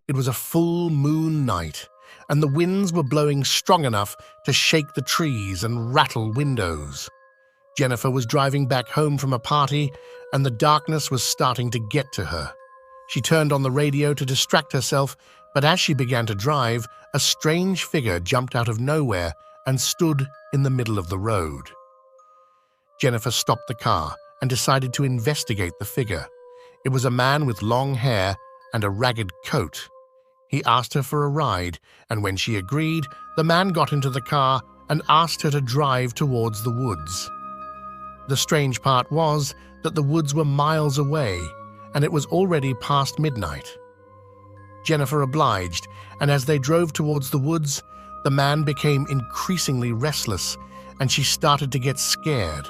It was a full moon night, and the winds were blowing strong enough to shake the trees and rattle windows. Jennifer was driving back home from a party, and the darkness was starting to get to her. She turned on the radio to distract herself, but as she began to drive, a strange figure jumped out of nowhere and stood in the middle of the road. Jennifer stopped the car and decided to investigate the figure. It was a man with long hair and a ragged coat. He asked her for a ride, and when she agreed, the man got into the car and asked her to drive towards the woods. The strange part was that the woods were miles away, and it was already past midnight. Jennifer obliged, and as they drove towards the woods, the man became increasingly restless, and she started to get scared.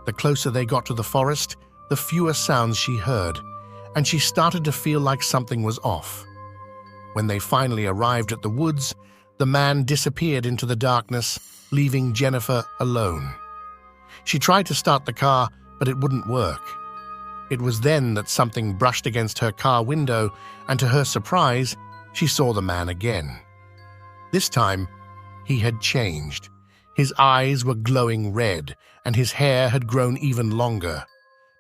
The closer they got to the forest, the fewer sounds she heard, and she started to feel like something was off. When they finally arrived at the woods, the man disappeared into the darkness, leaving Jennifer alone. She tried to start the car, but it wouldn't work. It was then that something brushed against her car window, and to her surprise, she saw the man again. This time, he had changed. His eyes were glowing red, and his hair had grown even longer.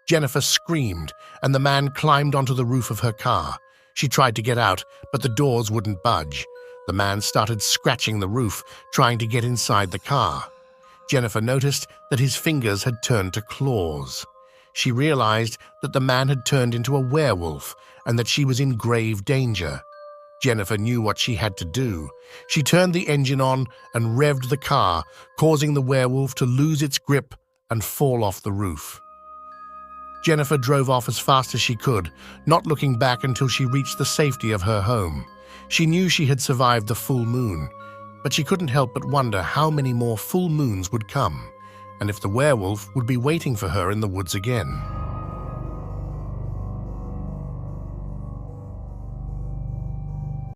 Jennifer screamed, and the man climbed onto the roof of her car. She tried to get out, but the doors wouldn't budge. The man started scratching the roof, trying to get inside the car. Jennifer noticed that his fingers had turned to claws. She realized that the man had turned into a werewolf and that she was in grave danger. Jennifer knew what she had to do. She turned the engine on and revved the car, causing the werewolf to lose its grip and fall off the roof. Jennifer drove off as fast as she could, not looking back until she reached the safety of her home. She knew she had survived the full moon, but she couldn't help but wonder how many more full moons would come, and if the werewolf would be waiting for her in the woods again.